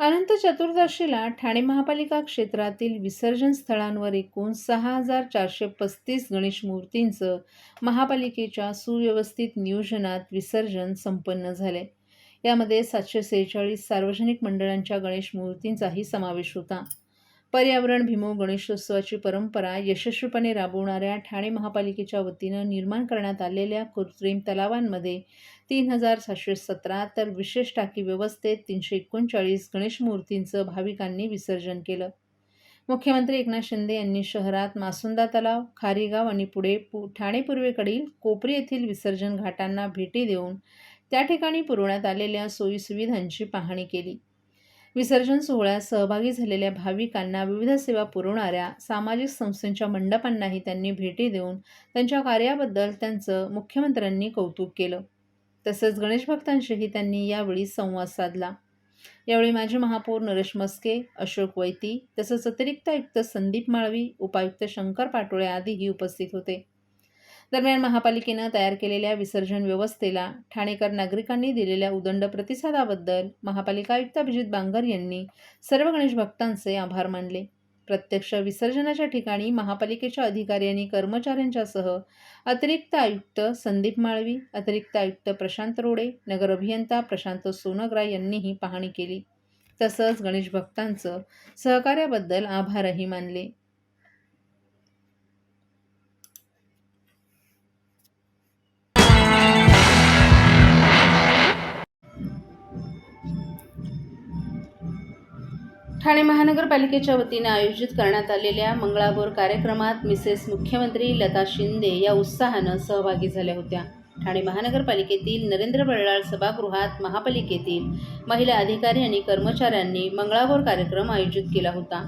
अनंत चतुर्दशीला ठाणे महापालिका क्षेत्रातील विसर्जन स्थळांवर एकूण 6,435 गणेश मूर्तींचं महापालिकेच्या सुव्यवस्थित नियोजनात विसर्जन संपन्न झाले. यामध्ये 746 सार्वजनिक मंडळांच्या गणेश मूर्तींचाही समावेश होता. पर्यावरणभिमुख गणेशोत्सवाची परंपरा यशस्वीपणे राबवणाऱ्या ठाणे महापालिकेच्या वतीनं निर्माण करण्यात आलेल्या कृत्रिम तलावांमध्ये 3,717 तर विशेष टाकी व्यवस्थेत 339 गणेश मूर्तींचं भाविकांनी विसर्जन केलं. मुख्यमंत्री एकनाथ शिंदे यांनी शहरात मासुंदा तलाव, खारीगाव आणि पुढे ठाणे पूर्वेकडील कोपरी येथील विसर्जन घाटांना भेटी देऊन त्या ठिकाणी पुरवण्यात आलेल्या सोयीसुविधांची पाहणी केली. विसर्जन सोहळ्यात सहभागी झालेल्या भाविकांना विविध सेवा पुरवणाऱ्या सामाजिक संस्थांच्या मंडपांनाही त्यांनी भेटी देऊन त्यांच्या कार्याबद्दल त्यांचं मुख्यमंत्र्यांनी कौतुक केलं. तसंच गणेश भक्तांशीही त्यांनी यावेळी संवाद साधला. यावेळी माजी महापौर नरेश मस्के, अशोक वैती तसंच अतिरिक्त आयुक्त संदीप माळवी, उपायुक्त शंकर पाटोळे आदीही उपस्थित होते. दरम्यान महापालिकेनं तयार केलेल्या विसर्जन व्यवस्थेला ठाणेकर नागरिकांनी दिलेल्या उदंड प्रतिसादाबद्दल महापालिका आयुक्त अभिजित बांगर यांनी सर्व गणेश भक्तांचे आभार मानले. प्रत्यक्ष विसर्जनाच्या ठिकाणी महापालिकेच्या अधिकारी आणि कर्मचाऱ्यांच्यासह अतिरिक्त आयुक्त संदीप माळवी, अतिरिक्त आयुक्त प्रशांत रोडे, नगर अभियंता प्रशांत सोनग्रा यांनीही पाहणी केली. तसंच गणेश भक्तांचं सहकार्याबद्दल आभारही मानले. ठाणे महानगरपालिकेच्या वतीने आयोजित करण्यात आलेल्या मंगळागौर कार्यक्रमात मिसेस मुख्यमंत्री लता शिंदे या उत्साहानं सहभागी झाल्या होत्या. ठाणे महानगरपालिकेतील नरेंद्र बल्लाळ सभागृहात महापालिकेतील महिला अधिकारी आणि कर्मचाऱ्यांनी मंगळागौर कार्यक्रम आयोजित केला होता.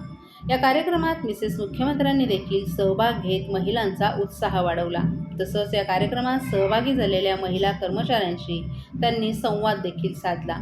या कार्यक्रमात मिसेस मुख्यमंत्र्यांनी देखील सहभाग घेत महिलांचा उत्साह वाढवला. तसंच या कार्यक्रमात सहभागी झालेल्या महिला कर्मचाऱ्यांशी त्यांनी संवाद देखील साधला.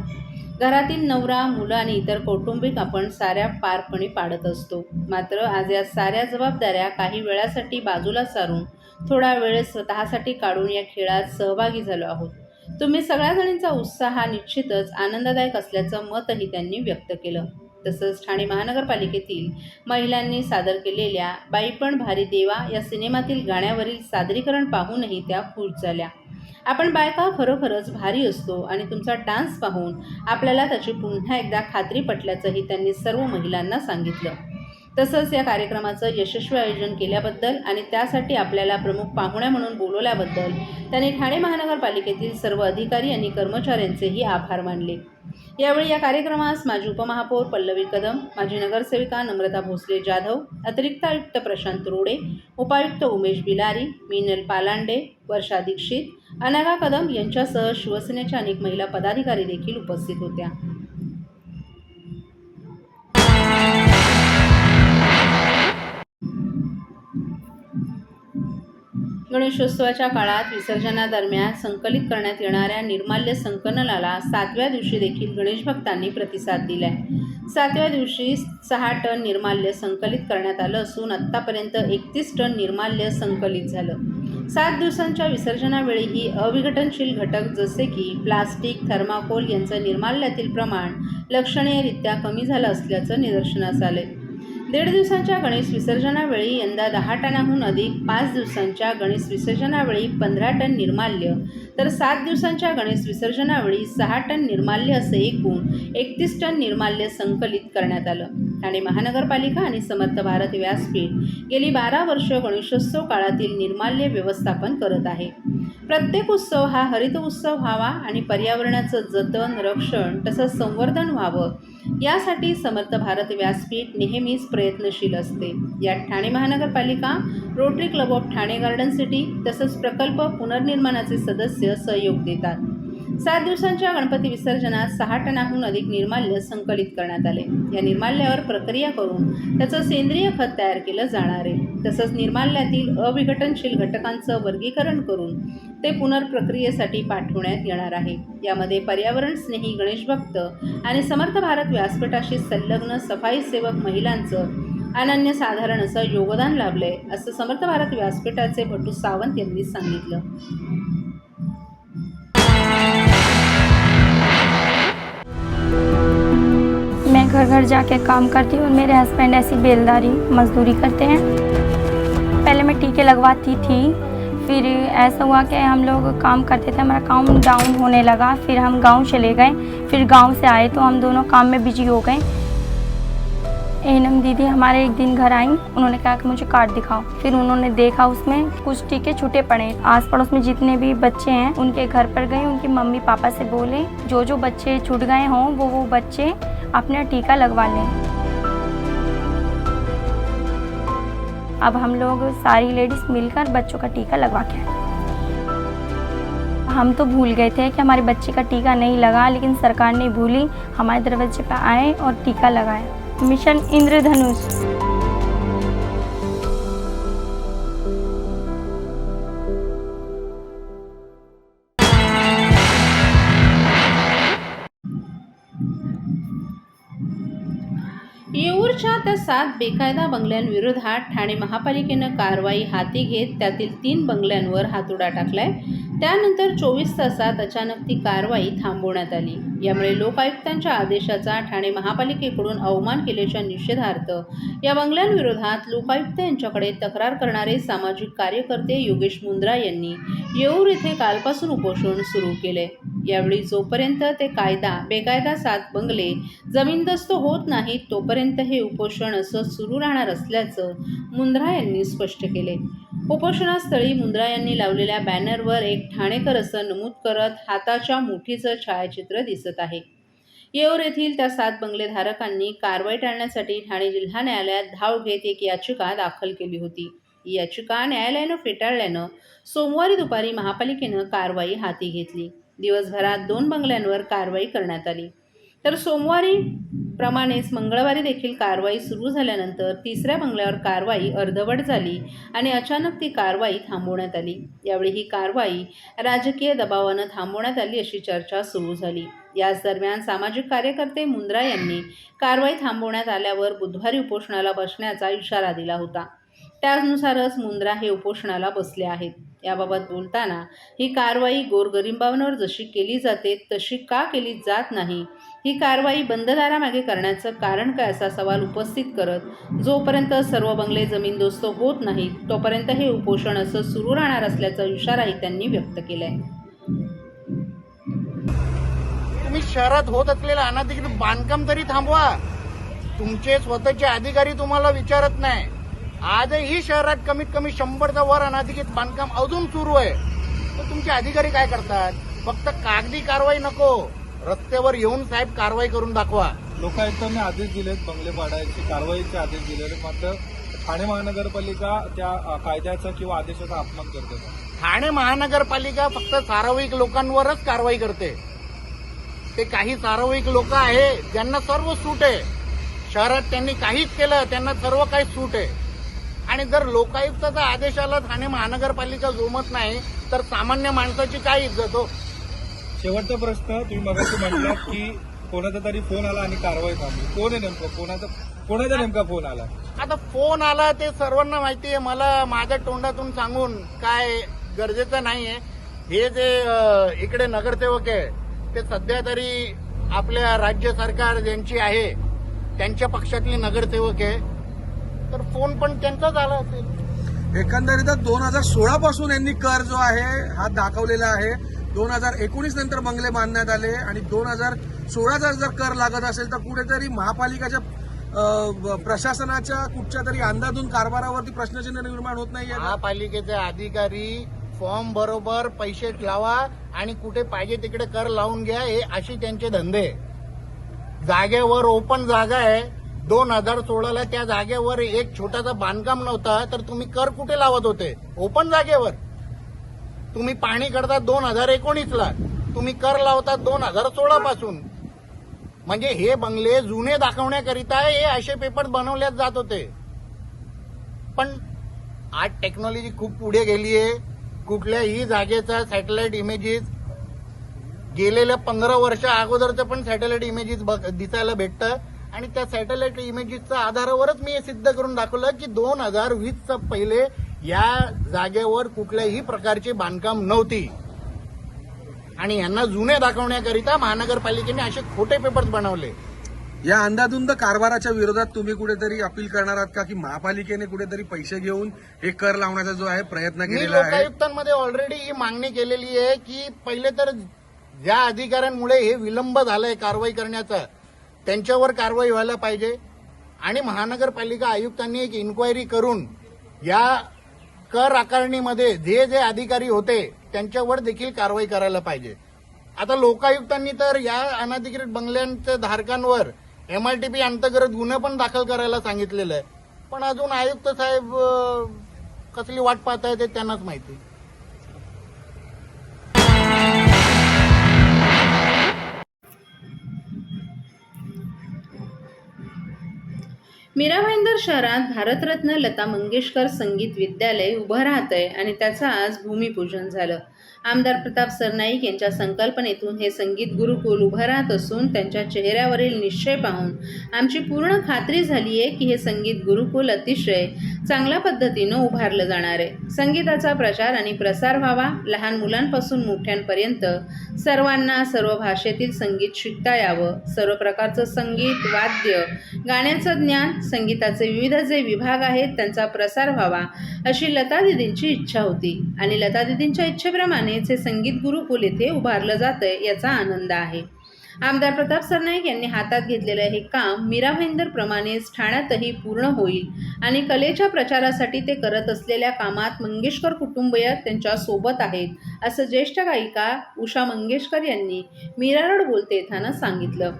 घरातील नवरा, मुलं आणि इतर कौटुंबिक आपण साऱ्या पारपणी पाडत असतो. मात्र आज या साऱ्या जबाबदाऱ्या काही वेळासाठी बाजूला सारून थोडा वेळ स्वतःसाठी काढून या खेळात सहभागी झालो आहोत. तुम्ही सगळ्या जणींचा उत्साह हा निश्चितच आनंददायक असल्याचं मतही त्यांनी व्यक्त केलं. तसंच ठाणे महानगरपालिकेतील महिलांनी सादर केलेल्या बाई पण भारी देवा या सिनेमातील गाण्यावरील सादरीकरण पाहूनही त्या खुश झाल्या. आपण बायका खरोखरच भारी असतो आणि तुमचा डान्स पाहून आपल्याला त्याची पुन्हा एकदा खात्री पटल्याचंही त्यांनी सर्व महिलांना सांगितलं. तसंच या कार्यक्रमाचं यशस्वी आयोजन केल्याबद्दल आणि त्यासाठी आपल्याला प्रमुख पाहुण्या म्हणून बोलवल्याबद्दल त्यांनी ठाणे महानगरपालिकेतील सर्व अधिकारी आणि कर्मचाऱ्यांचेही आभार मानले. यावेळी या कार्यक्रमास माजी उपमहापौर पल्लवी कदम, माजी नगरसेविका नम्रता भोसले जाधव, अतिरिक्त आयुक्त प्रशांत रोडे, उपायुक्त उमेश बिलारी, मीनल पालांडे, वर्षा दीक्षित, अनघा कदम यांच्यासह शिवसेनेच्या अनेक महिला पदाधिकारी देखील उपस्थित होत्या. गणेशोत्सवाच्या काळात विसर्जनादरम्यान संकलित करण्यात येणाऱ्या निर्माल्य संकलनाला 7व्या दिवशी देखील गणेश भक्तांनी प्रतिसाद दिलाय. 7व्या दिवशी 6 टन निर्माल्य संकलित करण्यात आलं असून आत्तापर्यंत 31 टन निर्माल्य संकलित झालं. 7 दिवसांच्या विसर्जनावेळीही अविघटनशील घटक जसे की प्लास्टिक, थर्माकोल यांचं निर्माल्यातील प्रमाण लक्षणीयरित्या कमी झालं असल्याचं निदर्शनास आलंय. 1.5 दिवसांच्या गणेश विसर्जनावेळी यंदा 10 टनाहून अधिक, 5 दिवसांच्या गणेश विसर्जनावेळी 15 टन निर्माल्य तर 7 दिवसांच्या गणेश विसर्जनावेळी 6 टन निर्माल्य असे एकूण 31 टन निर्माल्य संकलित करण्यात आलं. ठाणे महानगरपालिका आणि समर्थ भारत व्यासपीठ गेली 12 वर्ष गणेशोत्सव काळातील निर्माल्य व्यवस्थापन करत आहे. प्रत्येक उत्सव हा हरित उत्सव व्हावा आणि पर्यावरणाचं जतन, रक्षण तसंच संवर्धन व्हावं यासाठी समर्थ भारत व्यासपीठ नेहमीच प्रयत्नशील असते. यात ठाणे महानगरपालिका, rotary club of Thane garden city तसंच प्रकल्प पुनर्निर्माणाचे सदस्य सहयोग देतात. 7 दिवसांच्या गणपती विसर्जनात 6 टनाहून अधिक निर्माल्य संकलित करण्यात आले. या निर्माल्यावर प्रक्रिया करून त्याचं सेंद्रिय खत तयार केलं जाणार आहे. तसंच निर्माल्यातील अविघटनशील घटकांचं वर्गीकरण करून ते पुनर्प्रक्रियेसाठी पाठवण्यात येणार आहे. यामध्ये पर्यावरण स्नेही गणेश भक्त आणि समर्थ भारत व्यासपीठाशी संलग्न सफाई सेवक महिलांचं अनन्यसाधारण असं योगदान लाभलंय, असं समर्थ भारत व्यासपीठाचे भट्टू सावंत यांनी सांगितलं. घर जाके काम करती हूँ। मेरे हस्बैंड ऐसी बेलदारी मजदूरी करते हैं। पहले मैं टीके लगवाती थी, फिर ऐसा हुआ कि हम लोग काम करते थे, हमारा काम डाउन होने लगा। फिर हम गांव चले गए, फिर गांव से आए तो हम दोनों काम में बिजी हो गए। एनम दीदी हमारे एक दिन घर आई, उन्होंने कहा कि मुझे कार्ड दिखाओ। फिर उन्होंने देखा उसमें कुछ टीके छूटे पड़े। आस पड़ोस में जितने भी बच्चे हैं उनके घर पर गए, उनकी मम्मी पापा से बोले जो जो बच्चे छूट गए हों वो बच्चे अपना टीका लगवा लें। अब हम लोग सारी लेडीज मिलकर बच्चों का टीका लगवा के आए। हम तो भूल गए थे कि हमारे बच्चे का टीका नहीं लगा, लेकिन सरकार ने भूली, हमारे दरवाजे पर आए और टीका लगाया। मिशन इंद्रधनुष। येऊरच्या त्या 7 बेकायदा बंगल्यांविरोधात ठाणे महापालिकेनं कारवाई हाती घेत त्यातील 3 बंगल्यांवर हातोडा टाकलाय। त्यानंतर 24 तासात अचानक ती कारवाई थांबवण्यात आली। यामुळे लोकायुक्तांच्या आदेशाचा ठाणे महापालिकेकडून अवमान केल्याच्या निषेधार्थ या बंगल्यांविरोधात लोकायुक्त यांच्याकडे तक्रार करणारे सामाजिक कार्यकर्ते योगेश मुंद्रा यांनी येऊर येथे कालपासून उपोषण सुरू केले। यावेळी जोपर्यंत ते बेकायदा 7 बंगले जमीनदोस्त होत नाहीत तोपर्यंत हे उपोषण असं सुरू राहणार असल्याचं मुंद्रा यांनी स्पष्ट केले। उपोषणास्थळी मुंद्रा यांनी लावलेल्या बॅनरवर एक ठाणेकर असं नमूद करत हाताच्या मुठीचं छायाचित्र दिसत आहे। येऊर येथील त्या 7 बंगलेधारकांनी कारवाई टाळण्यासाठी ठाणे जिल्हा न्यायालयात धाव घेत एक याचिका दाखल केली होती। ही याचिका न्यायालयानं फेटाळल्यानं सोमवारी दुपारी महापालिकेनं कारवाई हाती घेतली। दिवसभरात 2 बंगल्यांवर कारवाई करण्यात आली, तर सोमवारी प्रमाणेच मंगळवारी देखील कारवाई सुरू झाल्यानंतर 3ऱ्या बंगल्यावर कारवाई अर्धवट झाली आणि अचानक ती कारवाई थांबवण्यात आली। यावेळी ही कारवाई राजकीय दबावानं थांबवण्यात आली अशी चर्चा सुरू झाली। याच दरम्यान सामाजिक कार्यकर्ते मुंद्रा यांनी कारवाई थांबवण्यात आल्यावर बुधवारी उपोषणाला बसण्याचा इशारा दिला होता। त्यानुसारच मुंद्रा हे उपोषणाला बसले आहेत। याबाबत बोलताना ही कारवाई गोरगरिबांवर जशी केली जाते तशी का केली जात नाही, ही कारवाई बंद दारामागे करण्याचं कारण काय असा सवाल उपस्थित करत जोपर्यंत सर्व बंगले जमीनदोस्त होत नाहीत तोपर्यंत हे उपोषण असं सुरू राहणार असल्याचा इशाराही त्यांनी व्यक्त केलाय। तुम्ही शहरात होत असलेलं अनधिकृत बांधकाम तरी थांबवा, तुमचे स्वतःचे अधिकारी तुम्हाला विचारत नाही। आजही शहरात कमीत कमी 100च्या वर अनधिकृत बांधकाम अजून सुरू आहे, तर तुमचे अधिकारी काय करतात? फक्त कागदी कारवाई नको, रस्त्यावर येऊन साहेब कारवाई करून दाखवा। लोकायुक्तांनी आदेश दिलेत बंगले पाडायचे, कारवाईचे आदेश दिलेले, मात्र ठाणे महानगरपालिका त्या कायद्याचा किंवा आदेशाचा अपमान करते। ठाणे महानगरपालिका फक्त सार्वजनिक लोकांवरच कारवाई करते। ते काही सार्वजनिक लोक आहे ज्यांना सर्व सूट आहे, शहरात त्यांनी काहीच केलं त्यांना सर्व काही सूट आहे। आणि जर लोकायुक्ताचा आदेश आला ठाणे महानगरपालिका जोमत नाही तर सामान्य माणसाची काय इज्जत हो? शेवटचा प्रश्न, तुम्ही मगाशी म्हटलात की कोणाचा तरी फोन आला आणि कारवाई थांबली, कोण आहे नेमकं? कोणाचा नेमका फोन आला? आता फोन आला ते सर्वांना माहिती आहे, मला माझ्या तोंडातून सांगून काय गरजेचं नाहीये। हे जे इकडे नगरसेवक आहे ते सध्या तरी आपल्या राज्य सरकार ज्यांची आहे त्यांच्या पक्षातले नगरसेवक आहे, तर फोन पण त्यांचाच आला असेल। एकंदरीतच 2016 पासून यांनी कर जो आहे हा दाखवलेला आहे। 2019 नंतर बंगले बांधण्यात आले आणि 2016चा जर कर लागत असेल तर कुठेतरी महापालिकेच्या प्रशासनाच्या कुठच्या तरी अंदाजून कारभारावरती प्रश्नचिन्ह निर्माण होत नाहीये। महापालिकेचे अधिकारी फॉर्म बरोबर पैसे लावा आणि कुठे पाहिजे तिकडे कर लावून घ्या, हे अशी त्यांचे धंदे। जागेवर ओपन जागा आहे, 2016ला त्या जागेवर एक छोटासा बांधकाम नव्हता तर तुम्ही कर कुठे लावत होते? ओपन जागेवर। तुम्ही पाणी करता 2019ला, तुम्ही कर लावता 2016 पासून। म्हणजे हे बंगले जुने दाखवण्याकरिता हे असे पेपर बनवल्यात जात होते। पण आज टेक्नॉलॉजी खूप पुढे गेली आहे। कुठल्याही जागेचा सॅटेलाइट इमेजेस गेलेल्या 15 वर्षा अगोदरचं पण सॅटेलाइट इमेजेस दिसायला भेटतं आणि त्या सॅटेलाइट इमेजेसच्या आधारावरच मी हे सिद्ध करून दाखवलं की 2020च्या पहिले या जागेवर कुठल्याही प्रकारची बांधकाम नव्हती आणि यांना जुने दाखवण्याकरिता महानगरपालिकेने असे खोटे पेपर्स बनवले। या अंधाधुंद कारभाराच्या विरोधात तुम्ही कुठेतरी अपील करणार आहात का, की महापालिकेने कुठेतरी पैसे घेऊन हे कर लावण्याचा जो आहे प्रयत्न मी केलेला आहे? लोकायुक्तांमध्ये ऑलरेडी ही मागणी केलेली आहे की पहिले तर ज्या अधिकाऱ्यांमुळे हे विलंब झालाय कारवाई करण्याचा त्यांच्यावर कारवाई व्हायला पाहिजे आणि महानगरपालिका आयुक्तांनी एक इन्क्वायरी करून या कर आकारणीमध्ये जे जे अधिकारी होते त्यांच्यावर देखील कारवाई करायला पाहिजे. आता लोकायुक्तांनी तर या अनधिकृत बंगल्यांच्या धारकांवर MRTP अंतर्गत गुन्हे पण दाखल करायला सांगितलेलं आहे, पण अजून आयुक्त साहेब कसली वाट पाहत आहे ते त्यांनाच माहिती. मीरा भाईंदर शहरात भारतरत्न लता मंगेशकर संगीत विद्यालय उभं राहतंय आणि त्याचं आज भूमिपूजन झालं. आमदार प्रताप सरनाईक यांच्या संकल्पनेतून हे संगीत गुरुकुल उभं राहत असून त्यांच्या चेहऱ्यावरील निश्चय पाहून आमची पूर्ण खात्री झाली आहे की हे संगीत गुरुकुल अतिशय चांगल्या पद्धतीनं उभारलं जाणार आहे. संगीताचा प्रचार आणि प्रसार व्हावा, लहान मुलांपासून मोठ्यांपर्यंत सर्वांना सर्व भाषेतील संगीत शिकता यावं, सर्व प्रकारचं संगीत, वाद्य, गाण्याचं ज्ञान, संगीताचे विविध जे विभाग आहेत त्यांचा प्रसार व्हावा अशी लता दिदींची इच्छा होती आणि लता दिदींच्या इच्छेप्रमाणे हे संगीत गुरुकुल येथे उभारलं जातंय याचा आनंद आहे. आमदार प्रताप सरनाईक यांनी हातात घेतलेलं हे काम मीरा भाईंदर प्रमाणेच ठाण्यातही पूर्ण होईल आणि कलेच्या प्रचारासाठी ते करत असलेल्या कामात मंगेशकर कुटुंबीय त्यांच्या सोबत आहेत असं ज्येष्ठ गायिका उषा मंगेशकर यांनी मीरा रोड बोलते येताना सांगितलं.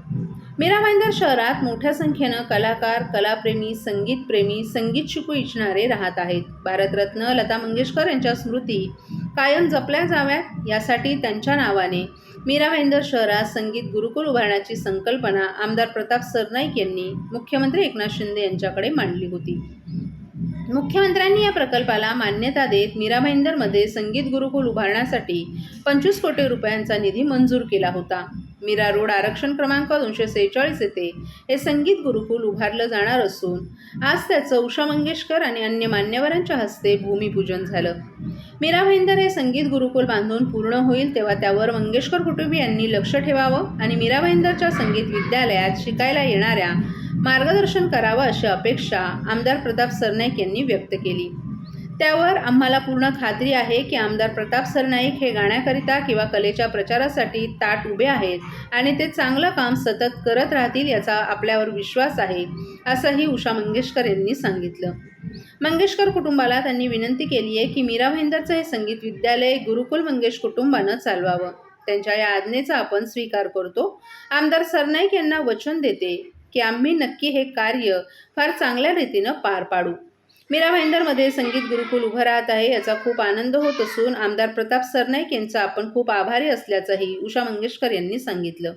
मीरा भाईंदर शहरात मोठ्या संख्येनं कलाकार, कलाप्रेमी, संगीतप्रेमी, संगीत शिकू इच्छिणारे राहत आहेत. भारतरत्न लता मंगेशकर यांच्या स्मृती कायम जपल्या जाव्यात यासाठी त्यांच्या नावाने मीरा भाईंदर शहरात संगीत गुरुकुल उभारण्याची संकल्पना आमदार प्रताप सरनाईक यांनी मुख्यमंत्री एकनाथ शिंदे यांच्याकडे मांडली होती. मुख्यमंत्र्यांनी या प्रकल्पाला मान्यता देत मीरा भाईंदरमध्ये संगीत गुरुकुल उभारण्यासाठी 25 कोटी रुपयांचा निधी मंजूर केला होता. मीरा रोड आरक्षण क्रमांक 246 येथे हे संगीत गुरुकुल उभारलं जाणार असून आज त्याचं उषा मंगेशकर आणि अन्य मान्यवरांच्या हस्ते भूमिपूजन झालं. मीरा भाईंदर हे संगीत गुरुकुल बांधून पूर्ण होईल तेव्हा त्यावर मंगेशकर कुटुंबीयांनी लक्ष ठेवावं आणि मीरा भाईंदरच्या संगीत विद्यालयात शिकायला येणाऱ्या मार्गदर्शन करावं अशी अपेक्षा आमदार प्रताप सरनाईक यांनी व्यक्त केली. त्यावर आम्हाला पूर्ण खात्री आहे की आमदार प्रताप सरनाईक हे गाण्याकरिता किंवा कलेच्या प्रचारासाठी ताठ उभे आहेत आणि ते चांगलं काम सतत करत राहतील याचा आपल्यावर विश्वास आहे असंही उषा मंगेशकर यांनी सांगितलं. मंगेशकर कुटुंबाला त्यांनी विनंती केली आहे की मीरा भाईंदरचं हे संगीत विद्यालय गुरुकुल मंगेश कुटुंबानं चालवावं. त्यांच्या या आज्ञेचा आपण स्वीकार करतो. आमदार सरनाईक यांना वचन देते की आम्ही नक्की हे कार्य फार चांगल्या रीतीनं पार पाडू. मीरा भाईंदरमध्ये संगीत गुरुकुल उभं राहत आहे याचा खूप आनंद होत असून आमदार प्रताप सरनाईक यांचा आपण खूप आभारी असल्याचंही उषा मंगेशकर यांनी सांगितलं.